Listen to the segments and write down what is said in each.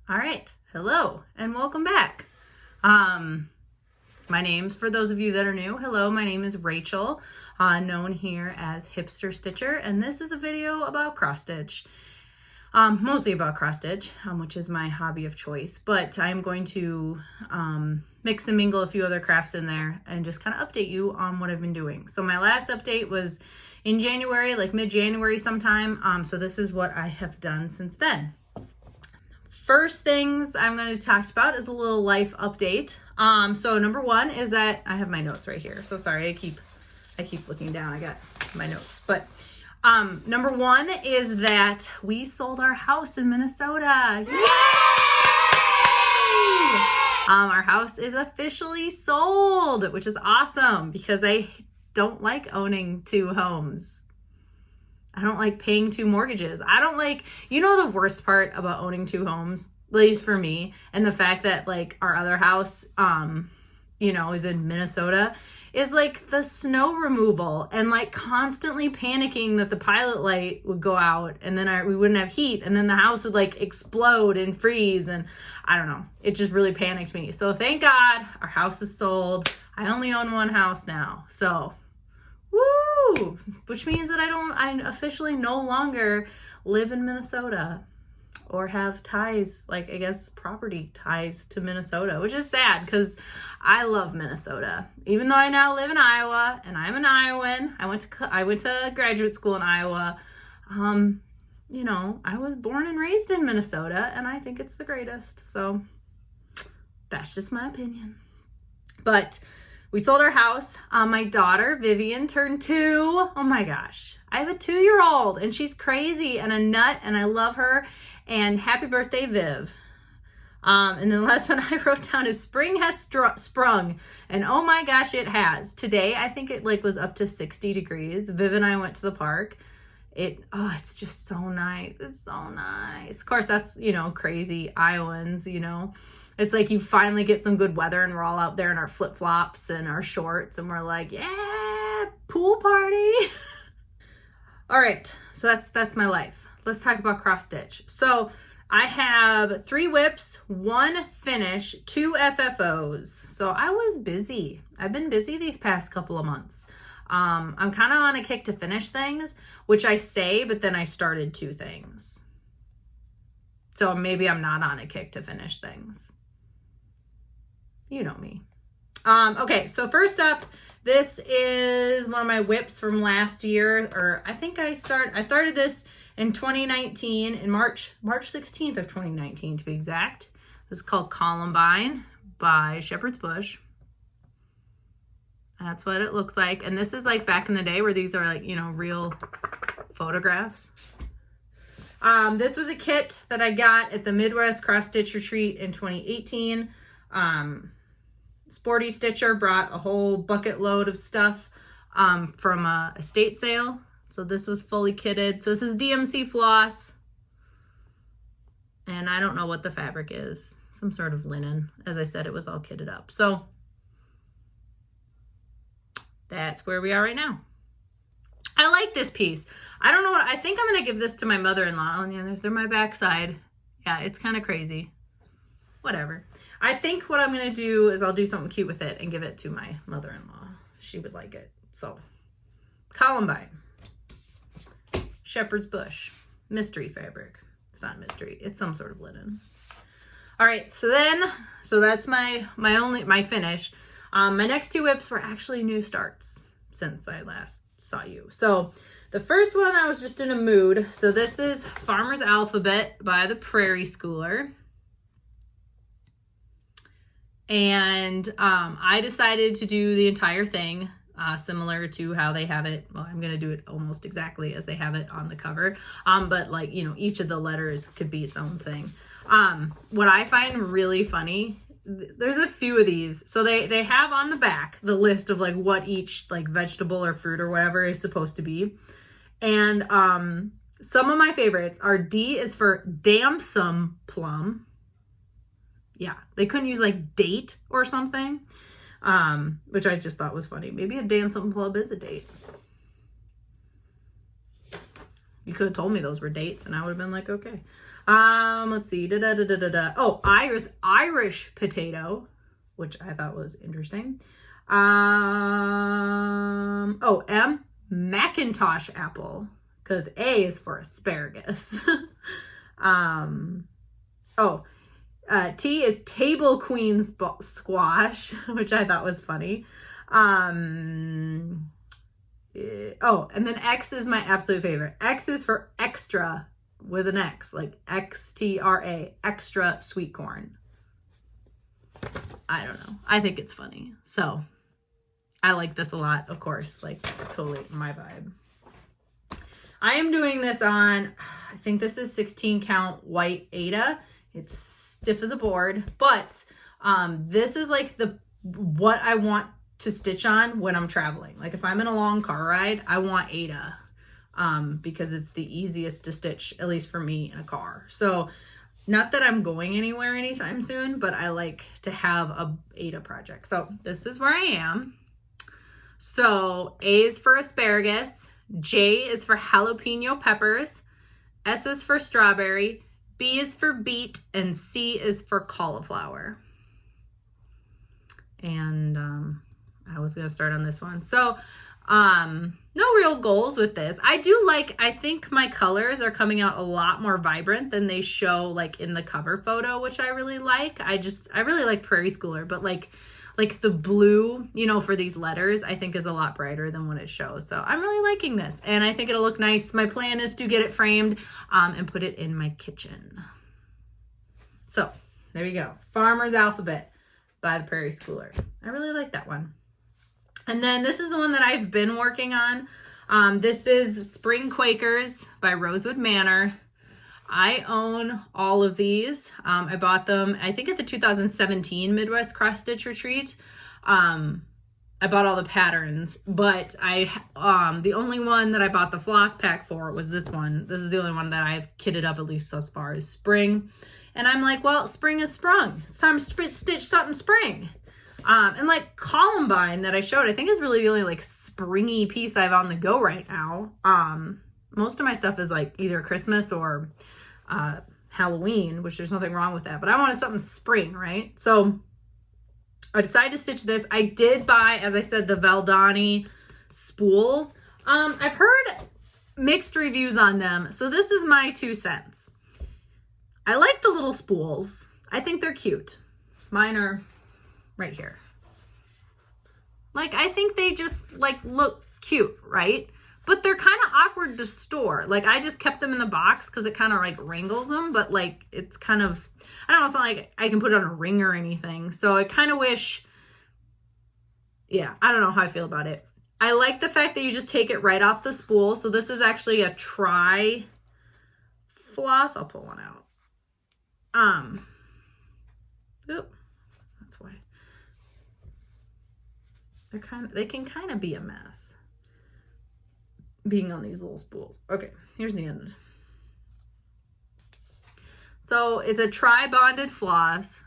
All right. Hello and welcome back. My name's, for those of you that are new, hello, my name is Rachel, known here as Hipster Stitcher, and this is a video about cross stitch. Mostly about cross stitch, which is my hobby of choice, but I'm going to mix and mingle a few other crafts in there and just kind of update you on what I've been doing. So my last update was in January, like mid-January sometime, so this is what I have done since then. First things I'm going to talk about is a little life update. So number one is that I have my notes right here. So sorry, I keep looking down. I got my notes, but number one is that we sold our house in Minnesota. Yay! Our house is officially sold, which is awesome because I don't like owning two homes. I don't like paying two mortgages. I don't like, the worst part about owning two homes, at least for me, and the fact that like our other house, is in Minnesota, is like the snow removal and like constantly panicking that the pilot light would go out and then we wouldn't have heat and then the house would like explode and freeze, and I don't know. It just really panicked me. So thank God our house is sold. I only own one house now. So woo! Which means that I officially no longer live in Minnesota or have ties, like I guess property ties to Minnesota, which is sad because I love Minnesota. Even though I now live in Iowa and I'm an Iowan, I went to graduate school in Iowa. I was born and raised in Minnesota and I think it's the greatest. So that's just my opinion. But we sold our house. My daughter, Vivian, turned 2. Oh my gosh. I have a 2-year-old and she's crazy and a nut and I love her. And happy birthday, Viv. And then the last one I wrote down is spring has sprung. And oh my gosh, it has. Today, I think it was up to 60 degrees. Viv and I went to the park. It's just so nice. It's so nice. Of course, that's, crazy Iowans, It's like you finally get some good weather and we're all out there in our flip-flops and our shorts and we're like, yeah, pool party. All right, so that's my life. Let's talk about cross stitch. So I have 3 whips, 1 finish, 2 FFOs. So I was busy. I've been busy these past couple of months. I'm kind of on a kick to finish things, which I say, but then I started 2 things. So maybe I'm not on a kick to finish things. You know me. Okay, so first up, this is one of my whips from last year, or I think I started this in 2019, in March 16th of 2019 to be exact. This is called Columbine by Shepherd's Bush. That's what it looks like. And this is like back in the day where these are like, real photographs. This was a kit that I got at the Midwest Cross Stitch Retreat in 2018. Sporty Stitcher brought a whole bucket load of stuff from a estate sale. So this was fully kitted. So this is DMC floss. And I don't know what the fabric is. Some sort of linen. As I said, it was all kitted up. So that's where we are right now. I like this piece. I don't know what, I think I'm going to give this to my mother-in-law. Oh yeah, they're my backside. Yeah, it's kind of crazy. Whatever. I think what I'm going to do is I'll do something cute with it and give it to my mother-in-law. She would like it. So, Columbine. Shepherd's Bush. Mystery fabric. It's not mystery. It's some sort of linen. All right. So that's my finish. My next 2 whips were actually new starts since I last saw you. So the first one, I was just in a mood. So this is Farmer's Alphabet by the Prairie Schooler. And I decided to do the entire thing similar to how they have it. Well, I'm going to do it almost exactly as they have it on the cover. But like, each of the letters could be its own thing. What I find really funny, there's a few of these. So they have on the back the list of like what each like vegetable or fruit or whatever is supposed to be. And some of my favorites are D is for damson plum. Yeah, they couldn't use like date or something, which I just thought was funny. Maybe a damson plum is a date. You could have told me those were dates and I would have been like, okay. Let's see. Oh, Irish potato, which I thought was interesting. Oh, M, Macintosh apple, because A is for asparagus. T is table queen squash, which I thought was funny. And then X is my absolute favorite. X is for extra with an X, like XTRA, extra sweet corn. I don't know. I think it's funny. So I like this a lot, of course, like totally my vibe. I am doing this on, I think this is 16 count white Aida. It's stiff as a board, but this is like what I want to stitch on when I'm traveling. Like if I'm in a long car ride, I want Aida because it's the easiest to stitch, at least for me in a car. So not that I'm going anywhere anytime soon, but I like to have a Aida project. So this is where I am. So A is for asparagus, J is for jalapeno peppers, S is for strawberry, B is for beet, and C is for cauliflower. And I was gonna start on this one. So no real goals with this. I think my colors are coming out a lot more vibrant than they show like in the cover photo, which I really like. I really like Prairie Schooler, but like the blue, you know, for these letters, I think is a lot brighter than what it shows. So I'm really liking this and I think it'll look nice. My plan is to get it framed and put it in my kitchen. So there you go. Farmer's Alphabet by the Prairie Schooler. I really like that one. And then this is the one that I've been working on. This is Spring Quakers by Rosewood Manor. I own all of these. I bought them, I think at the 2017 Midwest Cross Stitch Retreat. I bought all the patterns, but the only one that I bought the floss pack for was this one. This is the only one that I've kitted up, at least thus far, is spring. And I'm like, well, spring is sprung. It's time to stitch something spring. And like Columbine that I showed, I think is really the only like springy piece I have on the go right now. Most of my stuff is like either Christmas or Halloween, which there's nothing wrong with that, but I wanted something spring, right? So I decided to stitch this. I did buy, as I said, the Valdani spools. I've heard mixed reviews on them, so this is my 2 cents. I like the little spools. I think they're cute. Mine are right here. Like, I think they just like look cute, right? But they're kind of awkward to store. Like, I just kept them in the box because it kind of like wrangles them, but like it's kind of, I don't know, it's not like I can put it on a ring or anything. So I kind of wish, yeah, I don't know how I feel about it. I like the fact that you just take it right off the spool. So this is actually a tri floss. I'll pull one out. Oop, that's why. They can kind of be a mess being on these little spools. Okay, here's the end. So it's a tri-bonded floss.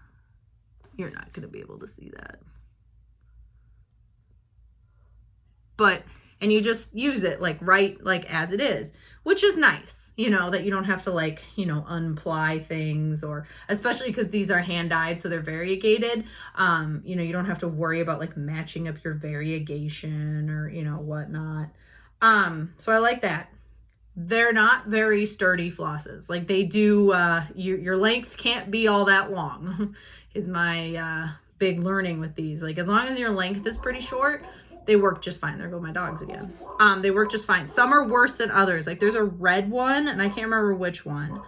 You're not going to be able to see that. But, and you just use it like right, like as it is, which is nice, you know, that you don't have to like, you know, unply things, or especially because these are hand dyed, so they're variegated. You know, you don't have to worry about like matching up your variegation or, you know, whatnot. So I like that. They're not very sturdy flosses. Like they do, your length can't be all that long is my big learning with these. Like as long as your length is pretty short, they work just fine. There go my dogs again. They work just fine. Some are worse than others. Like there's a red one, and I can't remember which one.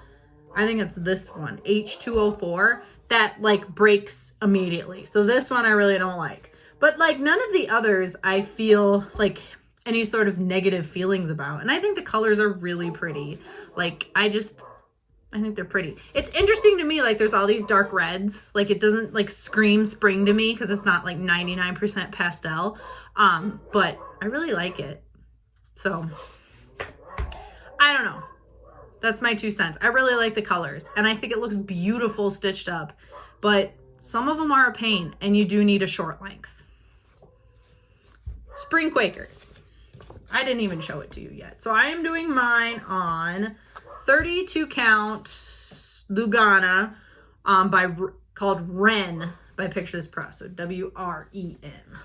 I think it's this one, H204, that like breaks immediately. So this one I really don't like. But like none of the others I feel like any sort of negative feelings about. And I think the colors are really pretty. Like I think they're pretty. It's interesting to me, like there's all these dark reds. Like it doesn't like scream spring to me because it's not like 99% pastel. But I really like it. So I don't know. That's my 2 cents. I really like the colors and I think it looks beautiful stitched up, but some of them are a pain and you do need a short length. Spring Quakers. I didn't even show it to you yet. So I am doing mine on 32 count Lugana called Wren by Picture This Pro. So W-R-E-N.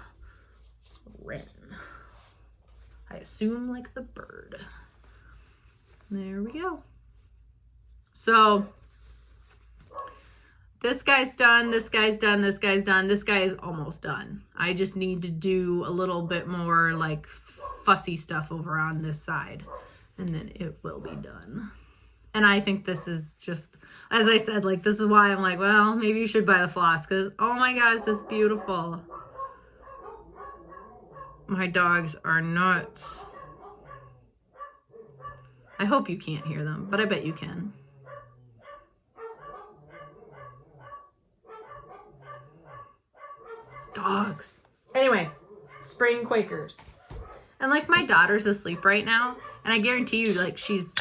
Wren. I assume like the bird. There we go. So this guy's done, this guy's done, this guy's done, this guy is almost done. I just need to do a little bit more like fussy stuff over on this side, and then it will be done. And I think this is just, as I said, like this is why I'm like, well, maybe you should buy the floss, because oh my gosh, this is beautiful. My dogs are nuts. I hope you can't hear them, but I bet you can. Dogs. Anyway, spring Quakers. And like my daughter's asleep right now, and I guarantee you like she's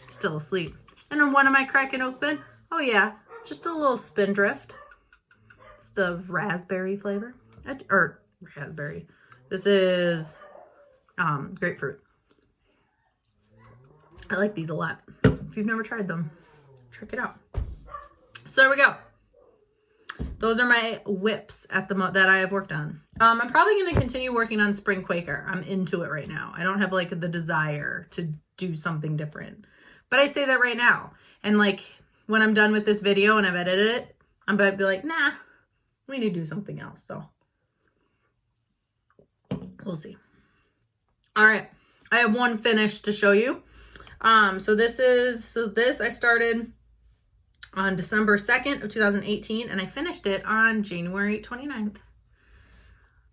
still asleep. And then what am I cracking open? Oh yeah, just a little Spindrift. It's the raspberry flavor. Or raspberry. This is grapefruit. I like these a lot. If you've never tried them, check it out. So there we go. Those are my whips at the that I have worked on. I'm probably going to continue working on Spring Quaker. I'm into it right now. I don't have like the desire to do something different, but I say that right now. And like when I'm done with this video and I've edited it, I'm about to be like, nah, we need to do something else. So we'll see. All right. I have one finished to show you. So this I started on December 2nd of 2018, and I finished it on January 29th.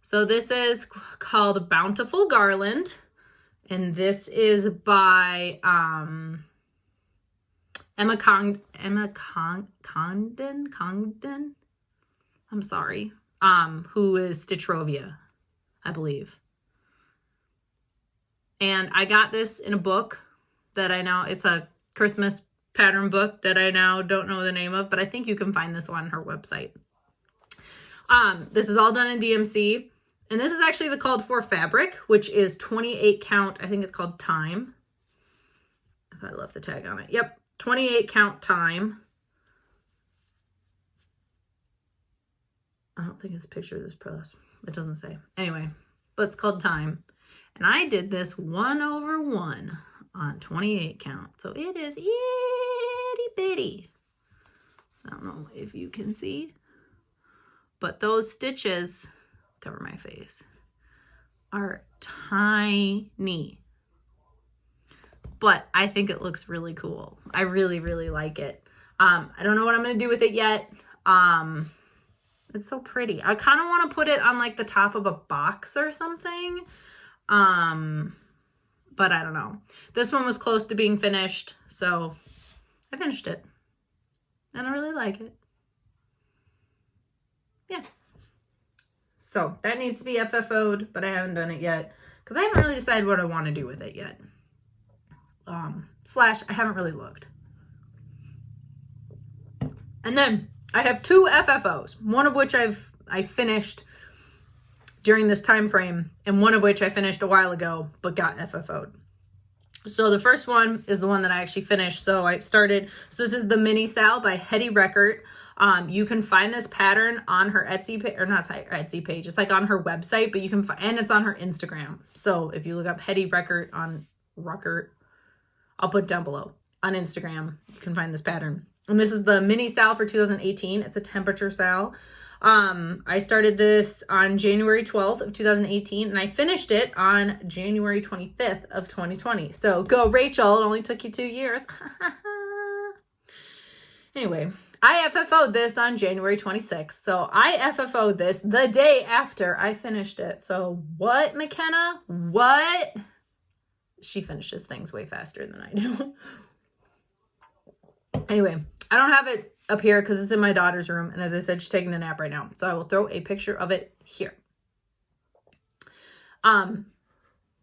So this is called Bountiful Garland, and this is by Emma Congdon. I'm sorry. Who is Stitchrovia, I believe. And I got this in a book that I know, it's a Christmas pattern book that I now don't know the name of, but I think you can find this on her website. This is all done in DMC, and this is actually the called for fabric, which is 28 count. I think it's called Time. If I left the tag on it. Yep. 28 count Time. I don't think it's a picture of this press. It doesn't say. Anyway, but it's called Time. And I did this 1/1 on 28 count. So it is itty bitty. I don't know if you can see, but those stitches, cover my face, are tiny. But I think it looks really cool. I really, really like it. I don't know what I'm going to do with it yet. It's so pretty. I kind of want to put it on like the top of a box or something. But I don't know. This one was close to being finished, so I finished it. And I really like it. Yeah. So that needs to be FFO'd, but I haven't done it yet because I haven't really decided what I want to do with it yet. Slash, I haven't really looked. And then I have 2 FFOs, one of which I finished during this time frame, and one of which I finished a while ago but got FFO'd. So the first one is the one that I actually finished. So this is the Mini Sal by Hetty Record. You can find this pattern on her Etsy page, or not her Etsy page, it's like on her website, but you can find, and it's on her Instagram. So if you look up Hetty Record on Record, I'll put it down below on Instagram, you can find this pattern. And this is the Mini Sal for 2018. It's a temperature sal. I started this on January 12th of 2018, and I finished it on January 25th of 2020. So go Rachel, it only took you 2 years. Anyway, I FFO'd this on January 26th. So I FFO'd this the day after I finished it. So what, McKenna? What? She finishes things way faster than I do. Anyway, I don't have it up here because it's in my daughter's room. And as I said, she's taking a nap right now. So I will throw a picture of it here.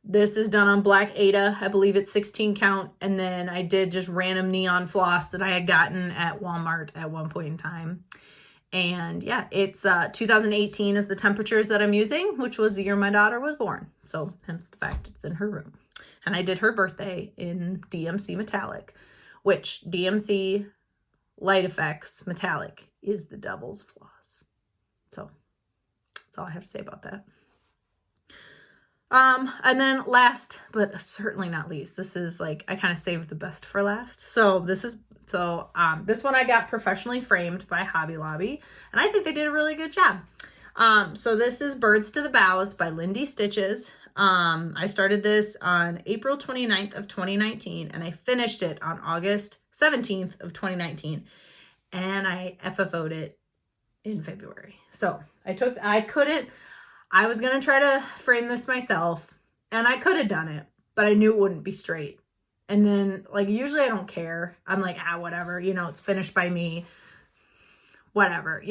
This is done on Black Ada. I believe it's 16 count. And then I did just random neon floss that I had gotten at Walmart at one point in time. And yeah, it's 2018 is the temperatures that I'm using, which was the year my daughter was born. So hence the fact it's in her room. And I did her birthday in DMC Metallic, which DMC Light Effects Metallic is the devil's floss. So that's all I have to say about that. And then last, but certainly not least, this is like, I kind of saved the best for last. So this one I got professionally framed by Hobby Lobby, and I think they did a really good job. So this is Birds to the Boughs by Lindy Stitches. I started this on April 29th of 2019, and I finished it on August 17th of 2019, and I FFO'd it in February. So I was going to try to frame this myself, and I could have done it, but I knew it wouldn't be straight. And then, like, usually I don't care. I'm like, whatever, it's finished by me, whatever,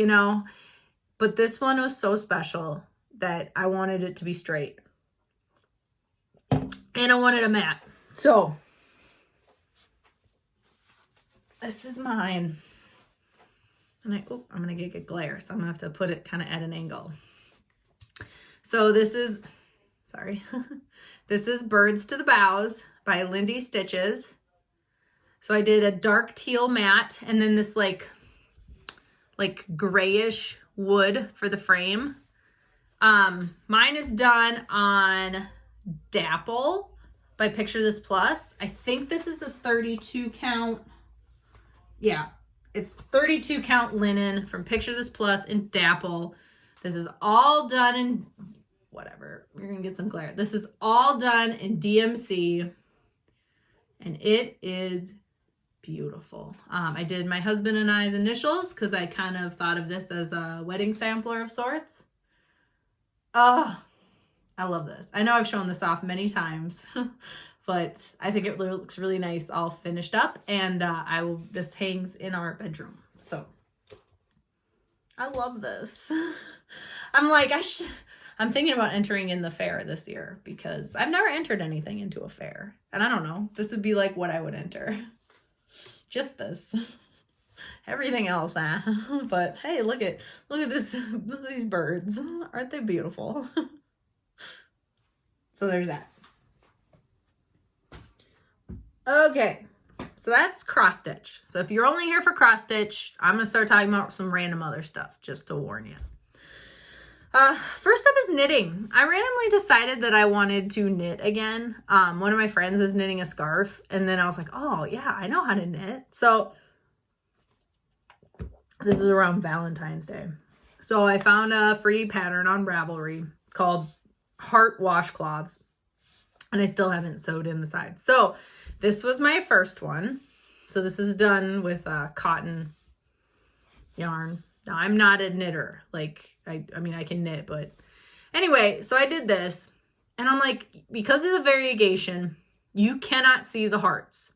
But this one was so special that I wanted it to be straight. And I wanted a mat. So, this is mine. And I'm going to get glare, so I'm going to have to put it kind of at an angle. So this is Birds to the Boughs by Lindy Stitches. So I did a dark teal matte, and then this like grayish wood for the frame. Mine is done on Dapple by Picture This Plus. I think this is a 32 count. Yeah, it's 32 count linen from Picture This Plus in Dapple. This is all done in whatever. You're going to get some glare. This is all done in DMC, and it is beautiful. I did my husband and I's initials because I kind of thought of this as a wedding sampler of sorts. Oh, I love this. I know I've shown this off many times, but I think it looks really nice all finished up, and this hangs in our bedroom. So I love this. I'm like, I'm thinking about entering in the fair this year because I've never entered anything into a fair. And I don't know, this would be like what I would enter. Just this. Everything else, But hey, look at this. Look at these birds. Aren't they beautiful? So there's that. Okay. So that's cross stitch. So if you're only here for cross stitch, I'm going to start talking about some random other stuff, just to warn you. First up is knitting. I randomly decided that I wanted to knit again. One of my friends is knitting a scarf, and then I was like, oh yeah, I know how to knit. So this is around Valentine's Day. So I found a free pattern on Ravelry called Heart Washcloths, and I still haven't sewed in the sides. So this was my first one. So this is done with cotton yarn. Now, I'm not a knitter. Like, I mean, I can knit, but anyway, so I did this, and I'm like, because of the variegation, you cannot see the hearts.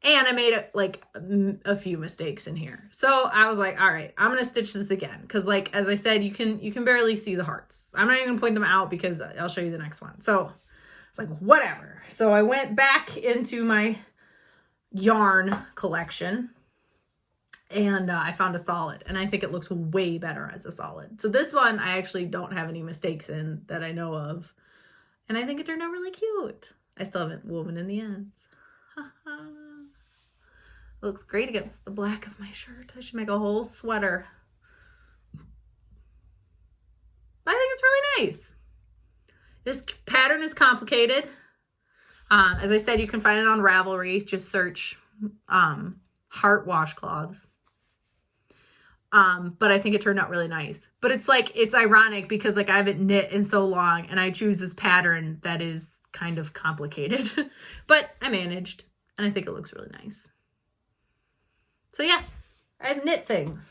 And I made a few mistakes in here. So I was like, all right, I'm going to stitch this again. Because like, as I said, you can barely see the hearts. I'm not even going to point them out because I'll show you the next one. So it's like, whatever. So I went back into my yarn collection, and I found a solid, and I think it looks way better as a solid. So this one, I actually don't have any mistakes in that I know of. And I think it turned out really cute. I still haven't woven in the ends. It looks great against the black of my shirt. I should make a whole sweater. I think it's really nice. This pattern is complicated. As I said, you can find it on Ravelry. Just search Heart Washcloths. But I think it turned out really nice. But it's ironic because like I haven't knit in so long, and I choose this pattern that is kind of complicated. But I managed, and I think it looks really nice. So yeah, I've knit things.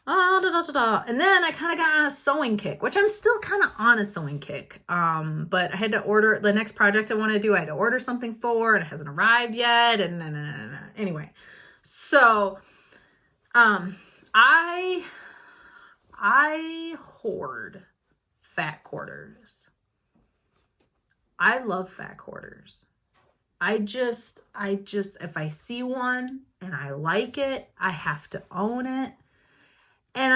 And then I kind of got on a sewing kick, which I'm still kind of on a sewing kick. But I had to order the next project I want to do. I had to order something for, and it hasn't arrived yet. And anyway, so I hoard fat quarters. I love fat quarters. I just, if I see one and I like it, I have to own it. And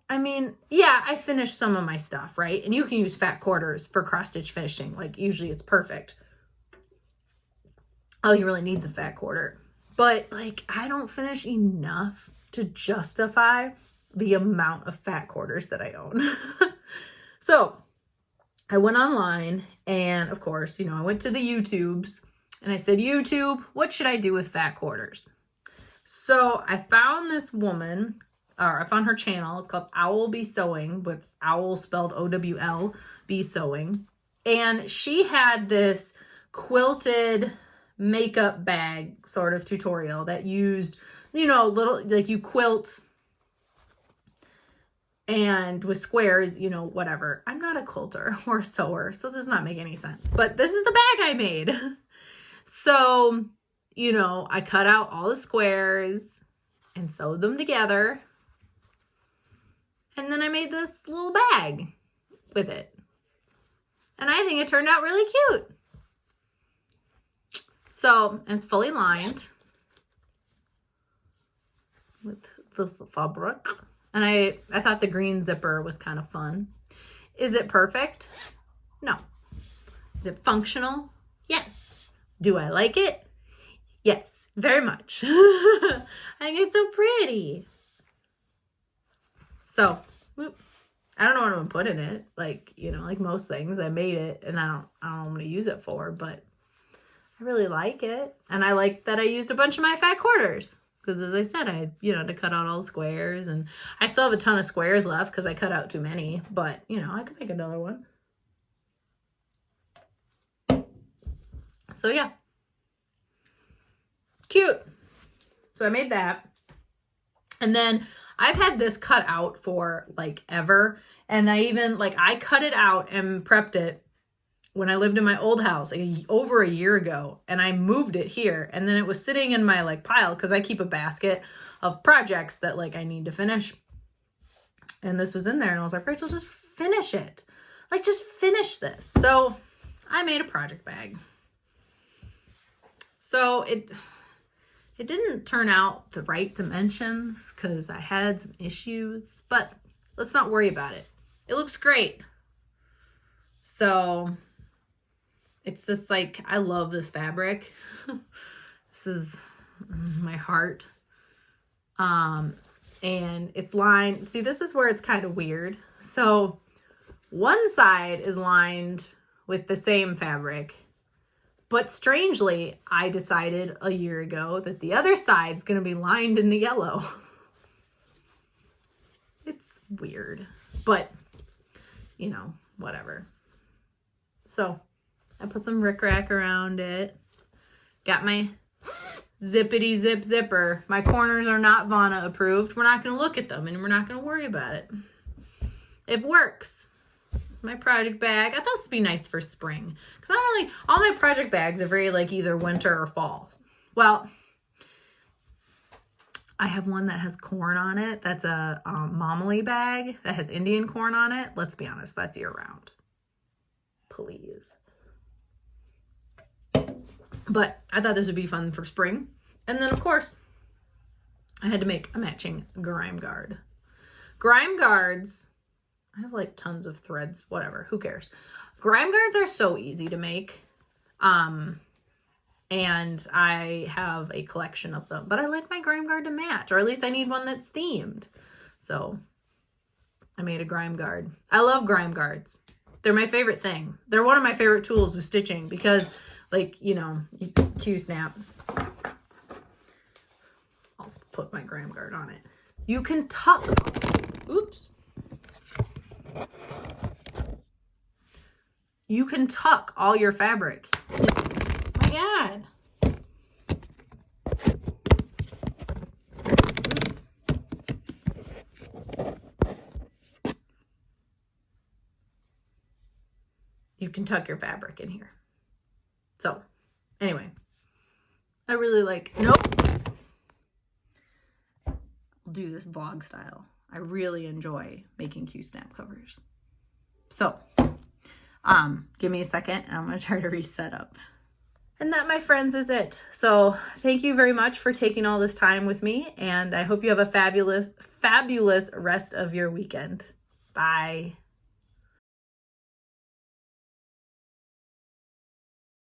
I finished some of my stuff, right? And you can use fat quarters for cross-stitch finishing. Like, usually it's perfect. All you really need is a fat quarter. But, like, I don't finish enough to justify the amount of fat quarters that I own. So, I went online, and, of course, I went to the YouTubes, and I said, YouTube, what should I do with fat quarters? So, I found this woman, or I found her channel. It's called Owl Be Sewing, with owl spelled O-W-L, Be Sewing. And she had this quilted makeup bag sort of tutorial that used, little, like, you quilt and with squares, whatever. I'm not a quilter or a sewer, so this does not make any sense. But this is the bag I made. So, I cut out all the squares and sewed them together. And then I made this little bag with it. And I think it turned out really cute. So, it's fully lined with the fabric. And I thought the green zipper was kind of fun. Is it perfect? No. Is it functional? Yes. Do I like it? Yes, very much. I think it's so pretty. So, I don't know what I'm gonna put in it. Like, like most things, I made it and I don't know what I'm gonna use it for, but I really like it. And I like that I used a bunch of my fat quarters. Because as I said, I had to cut out all the squares. And I still have a ton of squares left because I cut out too many. But, I could make another one. So, yeah. Cute. So, I made that. And then I've had this cut out for, like, ever. And I even, I cut it out and prepped it when I lived in my old house over a year ago, and I moved it here, and then it was sitting in my pile because I keep a basket of projects that I need to finish. And this was in there, and I was like, Rachel, just finish it. Just finish this. So I made a project bag. So it didn't turn out the right dimensions because I had some issues, but let's not worry about it. It looks great. So it's this I love this fabric. This is my heart. And it's lined. See, this is where it's kind of weird. So one side is lined with the same fabric, but strangely, I decided a year ago that the other side's going to be lined in the yellow. It's weird, but whatever. So I put some rickrack around it. Got my zippity zip zipper. My corners are not Vonna approved. We're not going to look at them and we're not going to worry about it. It works. My project bag. I thought this would be nice for spring. Because all my project bags are very either winter or fall. Well, I have one that has corn on it. That's a Momily bag that has Indian corn on it. Let's be honest, that's year round. Please. But I thought this would be fun for spring. And then, of course, I had to make a matching grime guard. Grime guards, I have tons of threads, whatever, who cares? Grime guards are so easy to make. And I have a collection of them. But I like my grime guard to match, or at least I need one that's themed. So I made a grime guard. I love grime guards. They're my favorite thing. They're one of my favorite tools with stitching because you Q-snap. I'll put my grime guard on it. You can tuck. Oops. You can tuck all your fabric. Oh my God. You can tuck your fabric in here. So, anyway, I really nope. I'll do this vlog style. I really enjoy making Q-snap covers. So, give me a second and I'm going to try to reset up. And that, my friends, is it. So, thank you very much for taking all this time with me. And I hope you have a fabulous rest of your weekend. Bye.